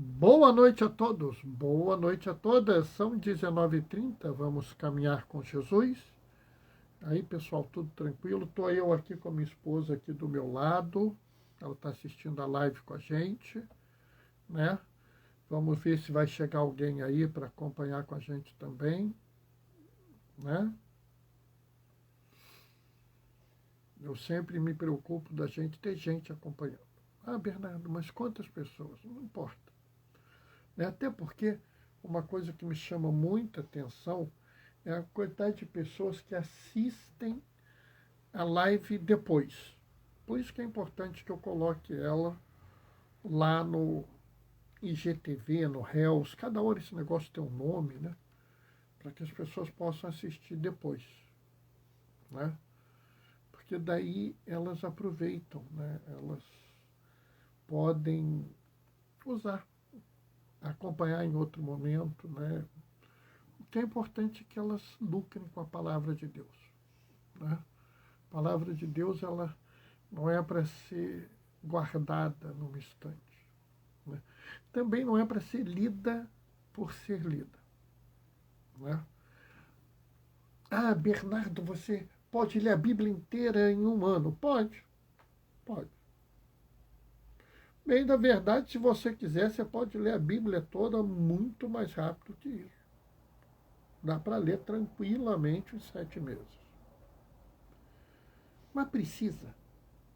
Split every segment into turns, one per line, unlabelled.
Boa noite a todos, boa noite a todas. São 19h30, vamos caminhar com Jesus. Aí, pessoal, tudo tranquilo? Estou eu aqui com a minha esposa aqui do meu lado. Ela está assistindo a live com a gente, né? Vamos ver se vai chegar alguém aí para acompanhar com a gente também, né? Eu sempre me preocupo da gente ter gente acompanhando. Ah, Bernardo, mas quantas pessoas? Não importa. Né? Até porque uma coisa que me chama muita atenção é a quantidade de pessoas que assistem a live depois. Por isso que é importante que eu coloque ela lá no IGTV, no Reels. Cada hora esse negócio tem um nome, né? Para que as pessoas possam assistir depois, né? Porque daí elas aproveitam, né? Elas podem usar, acompanhar em outro momento, né? O que é importante é que elas lucrem com a palavra de Deus, né? A palavra de Deus, ela não é para ser guardada numa estante, né? Também não é para ser lida por ser lida, né? Ah, Bernardo, você pode ler a Bíblia inteira em um ano? Pode, pode. Bem, na verdade, se você quiser, você pode ler a Bíblia toda muito mais rápido que isso. Dá para ler tranquilamente os 7 meses. Mas precisa.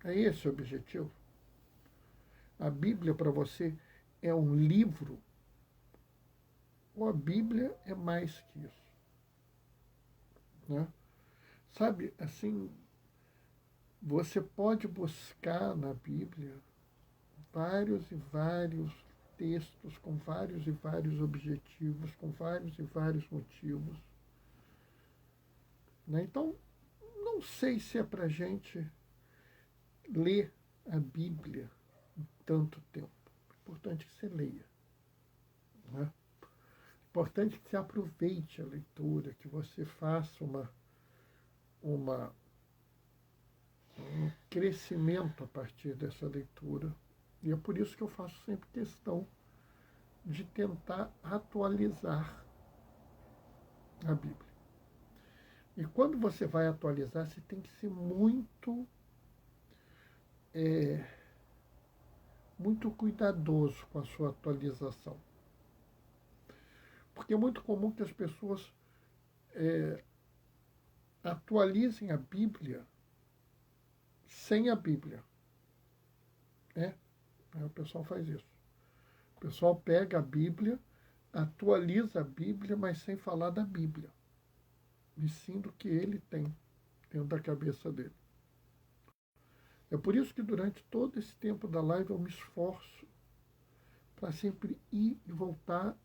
É esse o objetivo. A Bíblia para você é um livro, ou a Bíblia é mais que isso, né? Sabe, assim, você pode buscar na Bíblia vários e vários textos com vários e vários objetivos, com vários e vários motivos, né? Então, não sei se é para a gente ler a Bíblia em tanto tempo. É importante que você leia, né? É importante que você aproveite a leitura, que você faça uma, um crescimento a partir dessa leitura. E é por isso que eu faço sempre questão de tentar atualizar a Bíblia. E quando você vai atualizar, você tem que ser muito cuidadoso com a sua atualização. Porque é muito comum que as pessoas atualizem a Bíblia sem a Bíblia, né? Aí o pessoal faz isso. O pessoal pega a Bíblia, atualiza a Bíblia, mas sem falar da Bíblia, e sim do que ele tem dentro da cabeça dele. É por isso que durante todo esse tempo da live eu me esforço para sempre ir e voltar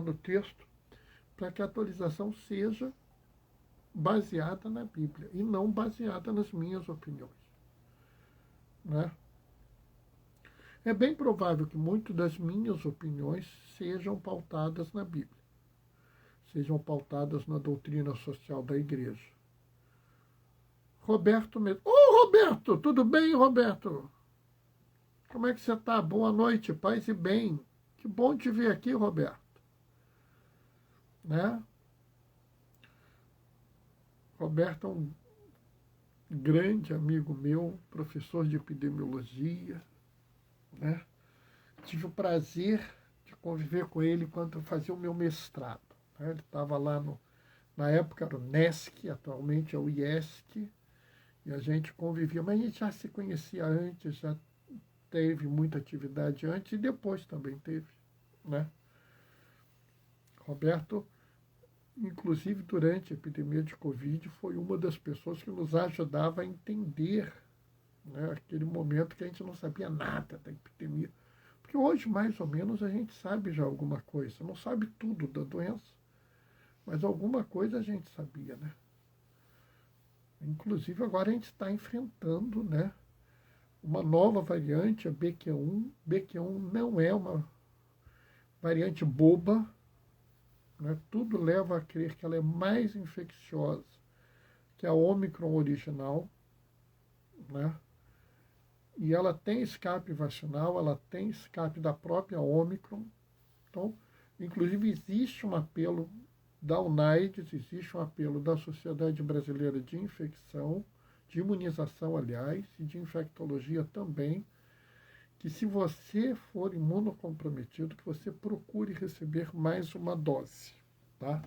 no texto, para que a atualização seja baseada na Bíblia e não baseada nas minhas opiniões, né? É bem provável que muitas das minhas opiniões sejam pautadas na Bíblia, sejam pautadas na doutrina social da igreja. Roberto mesmo. Ô, Roberto, tudo bem, Roberto? Como é que você está? Boa noite, paz e bem. Que bom te ver aqui, Roberto. Né? Roberto é um grande amigo meu, professor de epidemiologia, né? Tive o prazer de conviver com ele quando eu fazia o meu mestrado, né? Ele estava lá na época era o NESC, atualmente é o IESC, e a gente convivia, mas a gente já se conhecia antes, já teve muita atividade antes e depois também teve, né? Roberto, inclusive durante a epidemia de Covid, foi uma das pessoas que nos ajudava a entender, né, aquele momento que a gente não sabia nada da epidemia. Porque hoje, mais ou menos, a gente sabe já alguma coisa. Não sabe tudo da doença, mas alguma coisa a gente sabia, né? Inclusive, agora a gente está enfrentando, né, uma nova variante, a BQ1. BQ1 não é uma variante boba, né? Tudo leva a crer que ela é mais infecciosa que a Omicron original, né? e ela tem escape vacinal, ela tem escape da própria Ômicron. Então, inclusive, existe um apelo da UNAIDS, existe um apelo da Sociedade Brasileira de Infecção, de imunização, aliás, e de infectologia também, que se você for imunocomprometido, que você procure receber mais uma dose, tá?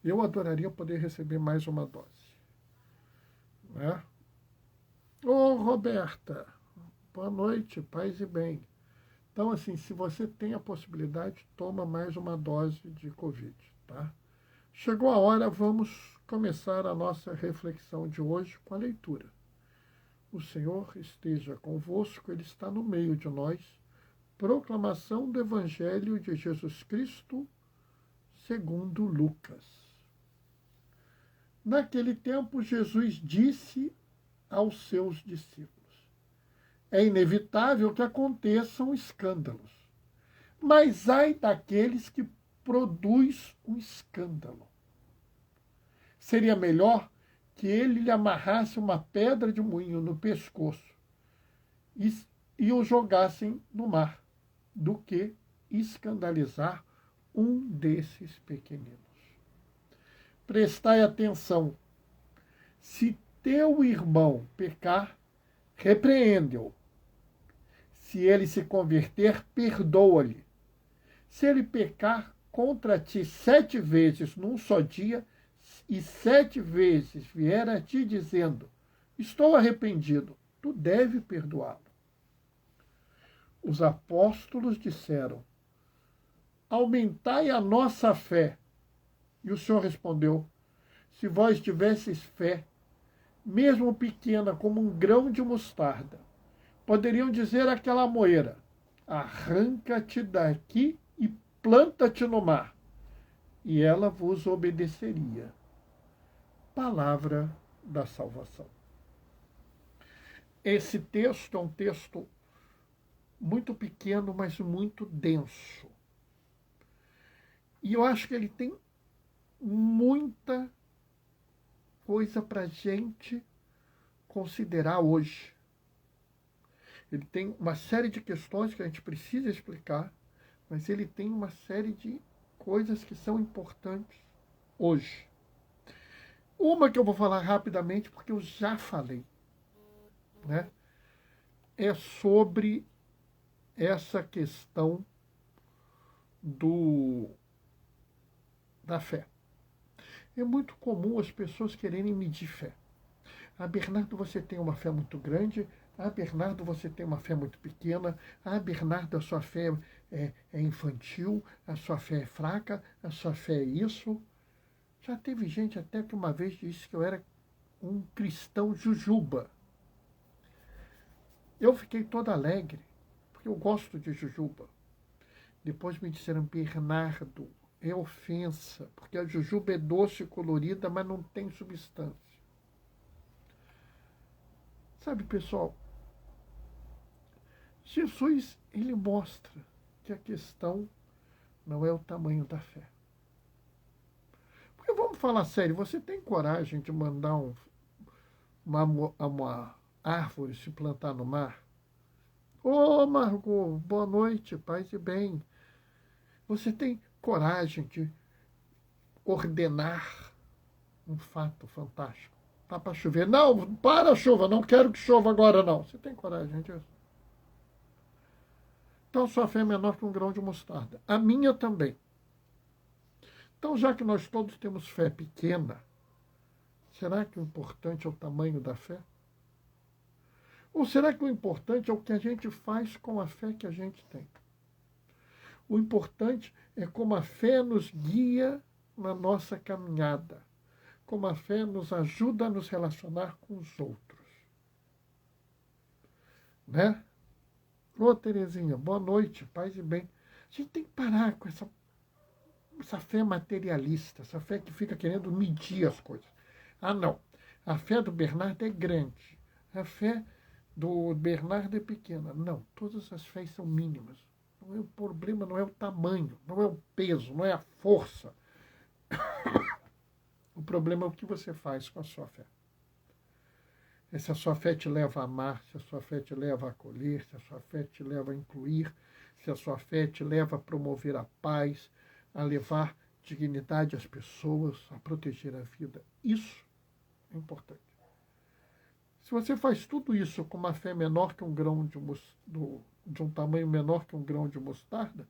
Eu adoraria poder receber mais uma dose, né? Ô, Roberta, boa noite, paz e bem. Então, assim, se você tem a possibilidade, toma mais uma dose de Covid, tá? Chegou a hora, vamos começar a nossa reflexão de hoje com a leitura. O Senhor esteja convosco, Ele está no meio de nós. Proclamação do Evangelho de Jesus Cristo, segundo Lucas. Naquele tempo, Jesus disse aos seus discípulos: é inevitável que aconteçam escândalos, mas ai daqueles que produz um escândalo. Seria melhor que ele lhe amarrasse uma pedra de moinho no pescoço e o jogassem no mar, do que escandalizar um desses pequeninos. Prestai atenção. Se teu irmão pecar, repreende-o. Se ele se converter, perdoa-lhe. Se ele pecar contra ti 7 vezes num só dia, e 7 vezes vier a ti dizendo: estou arrependido, tu deve perdoá-lo. Os apóstolos disseram: aumentai a nossa fé. E o Senhor respondeu: se vós tivesseis fé, mesmo pequena como um grão de mostarda, poderiam dizer àquela moeira: arranca-te daqui e planta-te no mar, e ela vos obedeceria. Palavra da salvação. Esse texto é um texto muito pequeno, mas muito denso. E eu acho que ele tem muita coisa para a gente considerar hoje. Ele tem uma série de questões que a gente precisa explicar, mas ele tem uma série de coisas que são importantes hoje. Uma que eu vou falar rapidamente, porque eu já falei, né? É sobre essa questão da fé. É muito comum as pessoas quererem medir fé. Ah, Bernardo, você tem uma fé muito grande. Ah, Bernardo, você tem uma fé muito pequena. Ah, Bernardo, a sua fé é infantil, a sua fé é fraca, a sua fé é isso. Já teve gente até que uma vez disse que eu era um cristão jujuba. Eu fiquei todo alegre, porque eu gosto de jujuba. Depois me disseram: Bernardo, é ofensa, porque a jujuba é doce e colorida, mas não tem substância. Sabe, pessoal, Jesus, ele mostra que a questão não é o tamanho da fé. Porque vamos falar sério, você tem coragem de mandar uma árvore se plantar no mar? Ô, Margot, boa noite, paz e bem. Você tem coragem de ordenar um fato fantástico? Tá para chover? Não, para a chuva, não quero que chova agora, não. Você tem coragem disso? Então, sua fé é menor que um grão de mostarda. A minha também. Então, já que nós todos temos fé pequena, será que o importante é o tamanho da fé? Ou será que o importante é o que a gente faz com a fé que a gente tem? O importante é como a fé nos guia na nossa caminhada, como a fé nos ajuda a nos relacionar com os outros. Né? Ô, Terezinha, boa noite, paz e bem. A gente tem que parar com essa fé materialista, essa fé que fica querendo medir as coisas. Ah, não. A fé do Bernardo é grande. A fé do Bernardo é pequena. Não, todas as fés são mínimas. O problema não é o tamanho, não é o peso, não é a força. O problema é o que você faz com a sua fé. Se a sua fé te leva a amar, se a sua fé te leva a acolher, se a sua fé te leva a incluir, se a sua fé te leva a promover a paz, a levar dignidade às pessoas, a proteger a vida. Isso é importante. Se você faz tudo isso com uma fé menor que um grão de um tamanho menor que um grão de mostarda,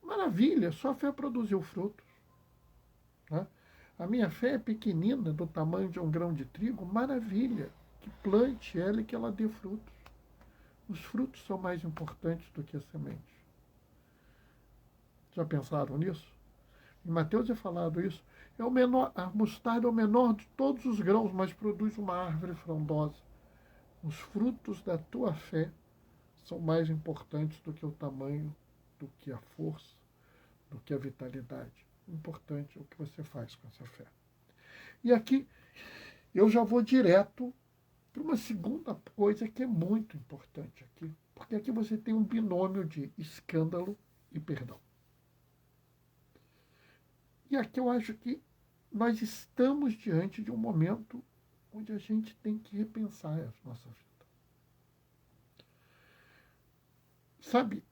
maravilha, sua fé produziu frutos. Né? A minha fé é pequenina, do tamanho de um grão de trigo, maravilha, que plante ela e que ela dê frutos. Os frutos são mais importantes do que a semente. Já pensaram nisso? Em Mateus é falado isso. É o menor, a mostarda é o menor de todos os grãos, mas produz uma árvore frondosa. Os frutos da tua fé são mais importantes do que o tamanho, do que a força, do que a vitalidade. O importante é o que você faz com essa fé. E aqui eu já vou direto para uma segunda coisa que é muito importante aqui, porque aqui você tem um binômio de escândalo e perdão. E aqui eu acho que nós estamos diante de um momento onde a gente tem que repensar a nossa vida. Sabe,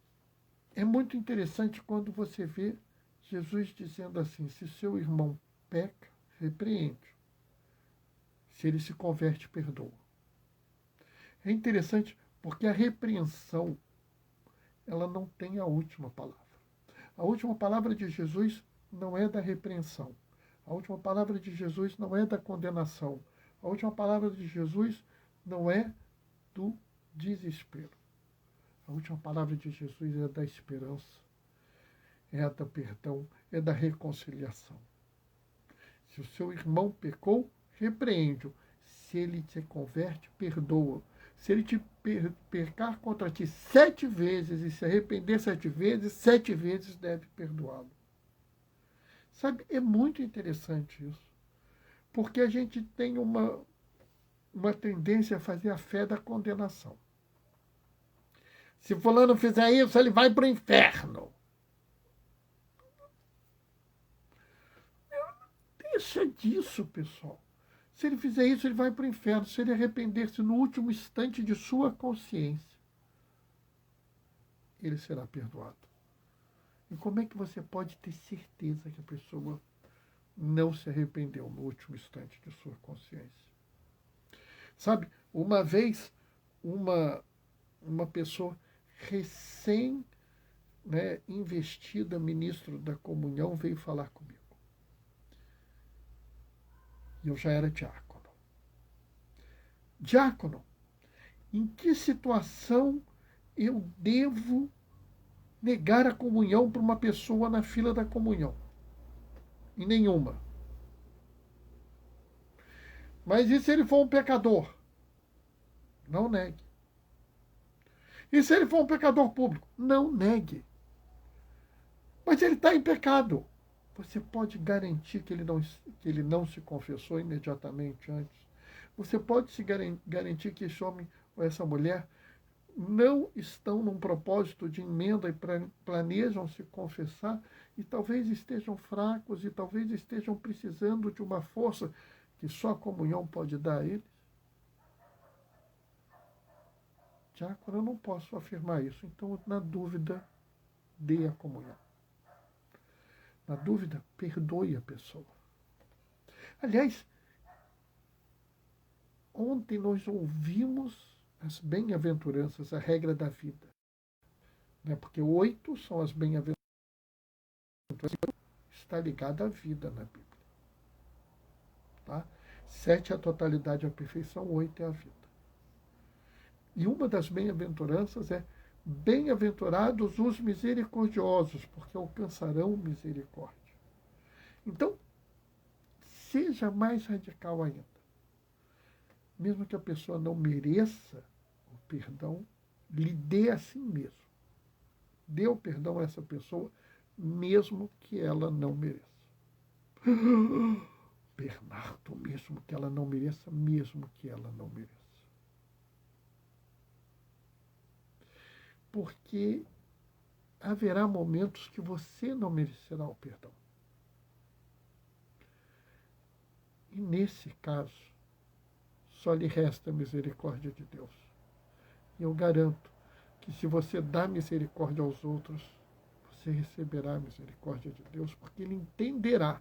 é muito interessante quando você vê Jesus dizendo assim: se seu irmão peca, repreende. Se ele se converte, perdoa. É interessante porque a repreensão, ela não tem a última palavra. A última palavra de Jesus não é da repreensão. A última palavra de Jesus não é da condenação. A última palavra de Jesus não é do desespero. A última palavra de Jesus é da esperança, é do perdão, é da reconciliação. Se o seu irmão pecou, repreende-o. Se ele se converte, perdoa-o. Se ele te pecar contra ti 7 vezes e se arrepender 7 vezes deve perdoá-lo. Sabe, é muito interessante isso. Porque a gente tem uma tendência a fazer a fé da condenação. Se fulano fizer isso, ele vai para o inferno. Deixa disso, pessoal. Se ele fizer isso, ele vai para o inferno. Se ele arrepender-se no último instante de sua consciência, ele será perdoado. E como é que você pode ter certeza que a pessoa não se arrependeu no último instante de sua consciência? Sabe, uma vez, uma pessoa recém, investida ministro da comunhão veio falar comigo. E eu já era diácono. Diácono, em que situação eu devo negar a comunhão para uma pessoa na fila da comunhão? Em nenhuma. Mas e se ele for um pecador? Não negue. E se ele for um pecador público? Não negue. Mas ele está em pecado. Você pode garantir que ele não se confessou imediatamente antes? Você pode se garantir que esse homem ou essa mulher não estão num propósito de emenda e planejam se confessar e talvez estejam fracos e talvez estejam precisando de uma força que só a comunhão pode dar a eles? Diácono, eu não posso afirmar isso. Então, na dúvida, dê a comunhão. Na dúvida, perdoe a pessoa. Aliás, ontem nós ouvimos as bem-aventuranças, a regra da vida. Porque 8 são as bem-aventuranças. Está ligada à vida na Bíblia. Tá? 7 é a totalidade e a perfeição, 8 é a vida. E uma das bem-aventuranças é: bem-aventurados os misericordiosos, porque alcançarão misericórdia. Então, seja mais radical ainda. Mesmo que a pessoa não mereça o perdão, lhe dê a si mesmo. Dê o perdão a essa pessoa, mesmo que ela não mereça. Bernardo, mesmo que ela não mereça, mesmo que ela não mereça. Porque haverá momentos que você não merecerá o perdão. E nesse caso, só lhe resta a misericórdia de Deus. E eu garanto que se você dá misericórdia aos outros, você receberá a misericórdia de Deus, porque Ele entenderá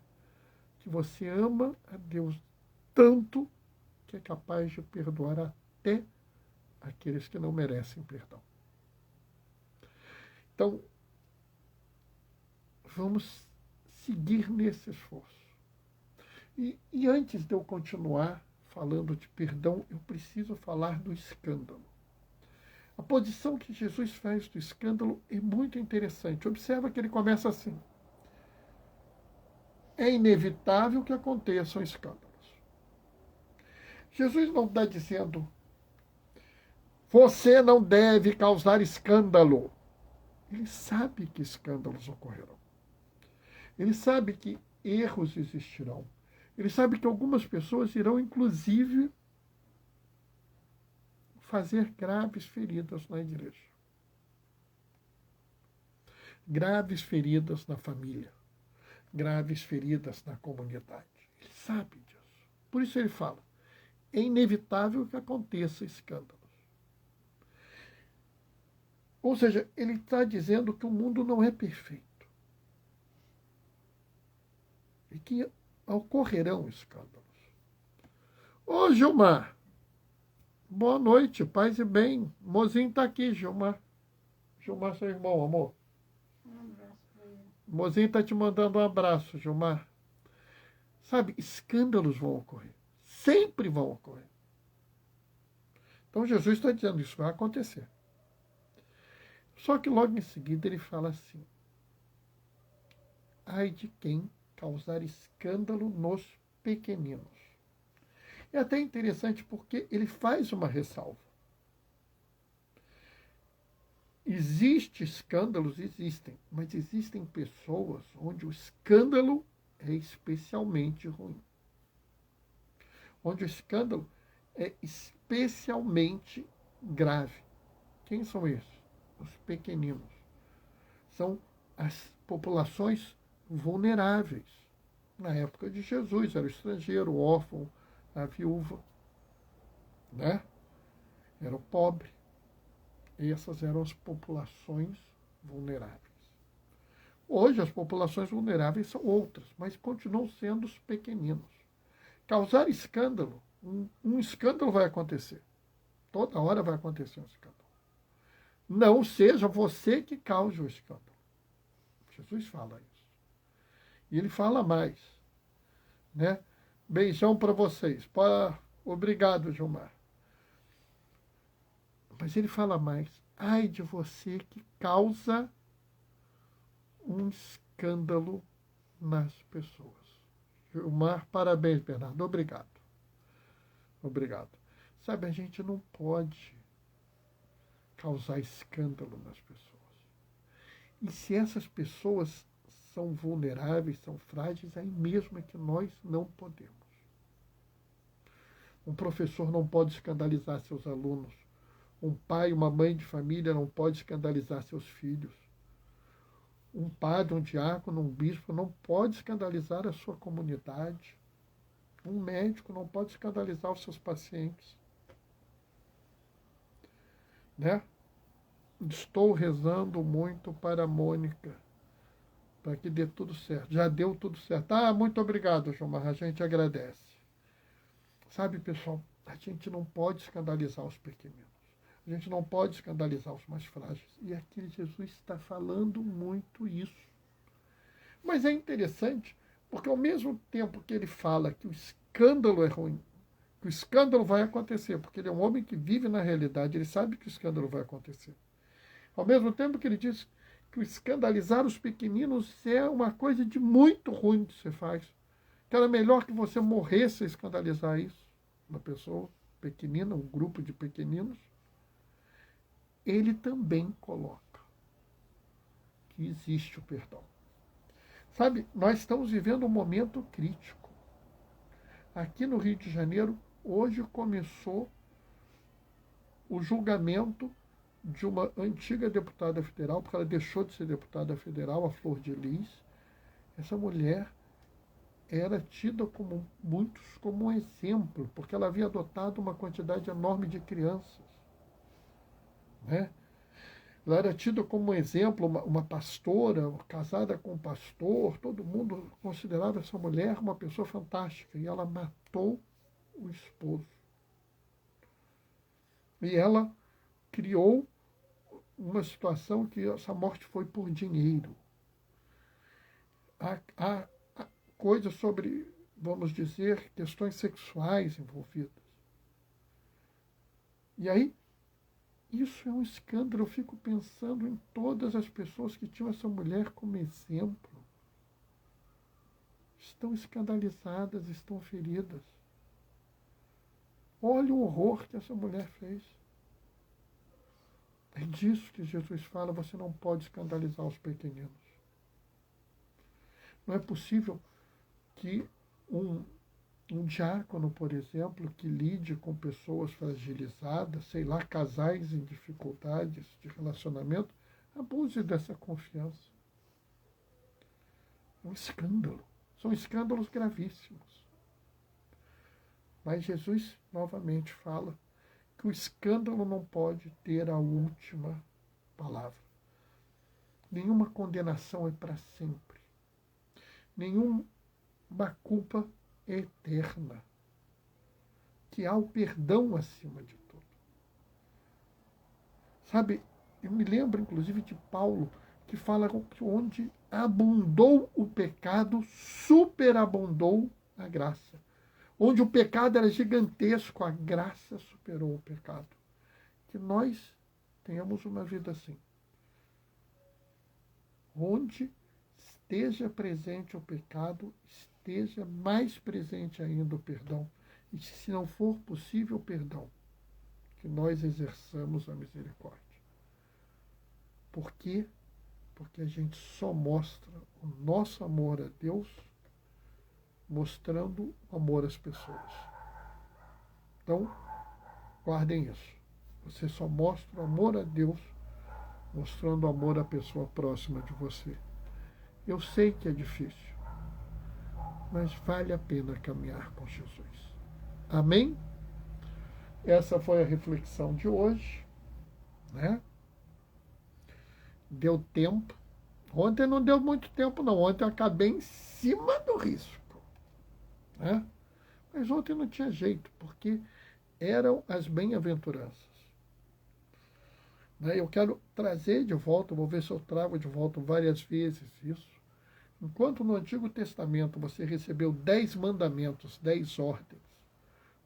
que você ama a Deus tanto que é capaz de perdoar até aqueles que não merecem perdão. Então, vamos seguir nesse esforço. E antes de eu continuar falando de perdão, eu preciso falar do escândalo. A posição que Jesus faz do escândalo é muito interessante. Observa que ele começa assim: é inevitável que aconteçam escândalos. Jesus não está dizendo, você não deve causar escândalo. Ele sabe que escândalos ocorrerão. Ele sabe que erros existirão. Ele sabe que algumas pessoas irão, inclusive, fazer graves feridas na igreja. Graves feridas na família. Graves feridas na comunidade. Ele sabe disso. Por isso ele fala, é inevitável que aconteça escândalos. Ou seja, ele está dizendo que o mundo não é perfeito. E que ocorrerão escândalos. Ô, Gilmar, boa noite, paz e bem. Mozinho está aqui, Gilmar. Gilmar, seu irmão, amor.
Um abraço para ele.
Mozinho está te mandando um abraço, Gilmar. Sabe, escândalos vão ocorrer. Sempre vão ocorrer. Então Jesus está dizendo, isso vai acontecer. Só que logo em seguida ele fala assim, ai de quem causar escândalo nos pequeninos. É até interessante porque ele faz uma ressalva. Existem escândalos, existem, mas existem pessoas onde o escândalo é especialmente ruim. Onde o escândalo é especialmente grave. Quem são esses? Os pequeninos. São as populações vulneráveis. Na época de Jesus, era o estrangeiro, o órfão, a viúva, né? Era o pobre. E essas eram as populações vulneráveis. Hoje as populações vulneráveis são outras, mas continuam sendo os pequeninos. Causar escândalo, um escândalo vai acontecer. Toda hora vai acontecer um escândalo. Não seja você que cause o escândalo. Jesus fala isso. E ele fala mais, né? Beijão para vocês. Obrigado, Gilmar. Mas ele fala mais. Ai de você que causa um escândalo nas pessoas. Gilmar, parabéns, Bernardo. Obrigado. Obrigado. Sabe, a gente não pode causar escândalo nas pessoas. E se essas pessoas são vulneráveis, são frágeis, aí mesmo é que nós não podemos. Um professor não pode escandalizar seus alunos. Um pai, uma mãe de família não pode escandalizar seus filhos. Um padre, um diácono, um bispo não pode escandalizar a sua comunidade. Um médico não pode escandalizar os seus pacientes. Né? Estou rezando muito para a Mônica, para que dê tudo certo. Já deu tudo certo. Ah, muito obrigado, Gilmar. A gente agradece. Sabe, pessoal, a gente não pode escandalizar os pequeninos. A gente não pode escandalizar os mais frágeis. E aqui Jesus está falando muito isso. Mas é interessante, porque ao mesmo tempo que ele fala que o escândalo é ruim, que o escândalo vai acontecer, porque ele é um homem que vive na realidade, ele sabe que o escândalo vai acontecer. Ao mesmo tempo que ele diz que o escandalizar os pequeninos é uma coisa de muito ruim que você faz. Que era melhor que você morresse a escandalizar isso, uma pessoa pequenina, um grupo de pequeninos. Ele também coloca que existe o perdão. Sabe, nós estamos vivendo um momento crítico. Aqui no Rio de Janeiro, hoje começou o julgamento de uma antiga deputada federal, porque ela deixou de ser deputada federal, a Flor de Lis. Essa mulher era tida como muitos como um exemplo, porque ela havia adotado uma quantidade enorme de crianças, né? Ela era tida como um exemplo, uma pastora, casada com um pastor, todo mundo considerava essa mulher uma pessoa fantástica, e ela matou o esposo. E ela criou uma situação que essa morte foi por dinheiro. Há coisas sobre, vamos dizer, questões sexuais envolvidas. E aí, isso é um escândalo. Eu fico pensando em todas as pessoas que tinham essa mulher como exemplo. Estão escandalizadas, estão feridas. Olha o horror que essa mulher fez. É disso que Jesus fala, você não pode escandalizar os pequeninos. Não é possível que um diácono, por exemplo, que lide com pessoas fragilizadas, sei lá, casais em dificuldades de relacionamento, abuse dessa confiança. É um escândalo. São escândalos gravíssimos. Mas Jesus novamente fala que o escândalo não pode ter a última palavra. Nenhuma condenação é para sempre. Nenhuma culpa é eterna. Que há o perdão acima de tudo. Sabe, eu me lembro inclusive de Paulo, que fala que onde abundou o pecado, superabundou a graça. Onde o pecado era gigantesco, a graça superou o pecado. Que nós tenhamos uma vida assim. Onde esteja presente o pecado, esteja mais presente ainda o perdão. E se não for possível o perdão, que nós exerçamos a misericórdia. Por quê? Porque a gente só mostra o nosso amor a Deus mostrando amor às pessoas. Então, guardem isso. Você só mostra o amor a Deus mostrando amor à pessoa próxima de você. Eu sei que é difícil, mas vale a pena caminhar com Jesus. Amém? Essa foi a reflexão de hoje, né? Deu tempo. Ontem não deu muito tempo, não. Ontem eu acabei em cima do risco, né? Mas ontem não tinha jeito, porque eram as bem-aventuranças. Eu quero trazer de volta, vou ver se eu trago de volta várias vezes isso. Enquanto no Antigo Testamento você recebeu 10 mandamentos, 10 ordens,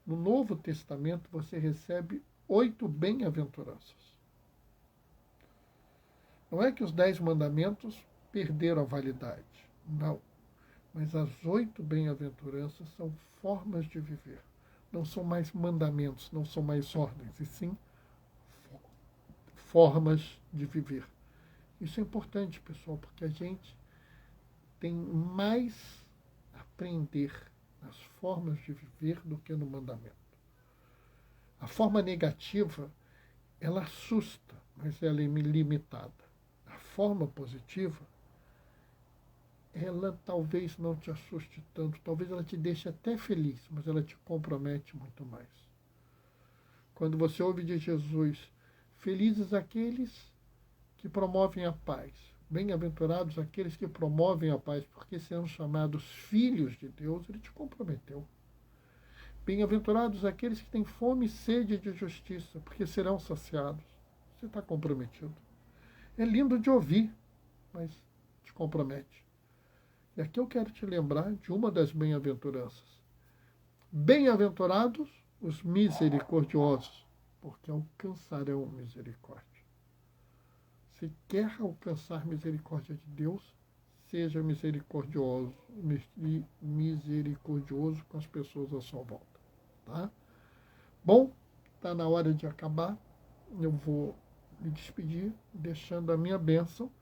no Novo Testamento você recebe 8 bem-aventuranças. Não é que os 10 mandamentos perderam a validade, não. Mas as 8 bem-aventuranças são formas de viver. Não são mais mandamentos, não são mais ordens, e sim formas de viver. Isso é importante, pessoal, porque a gente tem mais a aprender nas formas de viver do que no mandamento. A forma negativa, ela assusta, mas ela é limitada. A forma positiva, ela talvez não te assuste tanto, talvez ela te deixe até feliz, mas ela te compromete muito mais. Quando você ouve de Jesus, felizes aqueles que promovem a paz, bem-aventurados aqueles que promovem a paz, porque serão chamados filhos de Deus, ele te comprometeu. Bem-aventurados aqueles que têm fome e sede de justiça, porque serão saciados. Você está comprometido. É lindo de ouvir, mas te compromete. E aqui eu quero te lembrar de uma das bem-aventuranças. Bem-aventurados os misericordiosos, porque alcançarão misericórdia. Se quer alcançar misericórdia de Deus, seja misericordioso e misericordioso com as pessoas à sua volta. Tá? Bom, está na hora de acabar. Eu vou me despedir, deixando a minha bênção,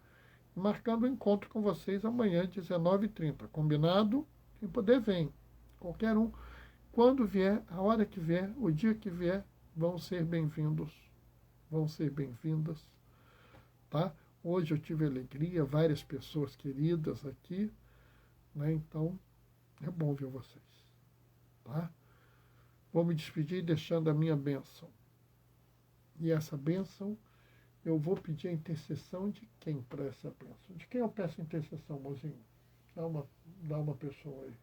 marcando o encontro com vocês amanhã, 19h30. Combinado? Quem puder, vem. Qualquer um. Quando vier, a hora que vier, o dia que vier, vão ser bem-vindos. Vão ser bem-vindas. Tá? Hoje eu tive alegria, várias pessoas queridas aqui, né? Então É bom ver vocês. Tá? Vou me despedir deixando a minha bênção. E essa bênção, eu vou pedir a intercessão de quem para essa bênção? De quem eu peço intercessão, mozinho? Dá uma pessoa aí.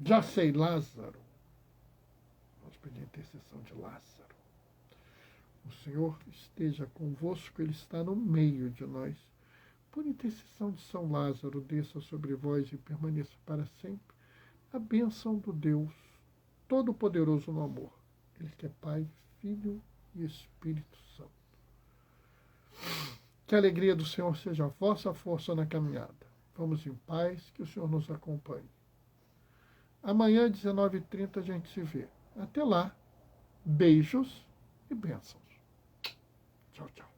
Já sei, Lázaro. Vamos pedir a intercessão de Lázaro. O Senhor esteja convosco, Ele está no meio de nós. Por intercessão de São Lázaro, desça sobre vós e permaneça para sempre a bênção do Deus Todo-Poderoso no amor. Ele que é Pai, Filho e Espírito Santo. Que a alegria do Senhor seja a vossa força na caminhada. Vamos em paz, que o Senhor nos acompanhe. Amanhã, 19h30, a gente se vê. Até lá, beijos e bênçãos. Tchau, tchau.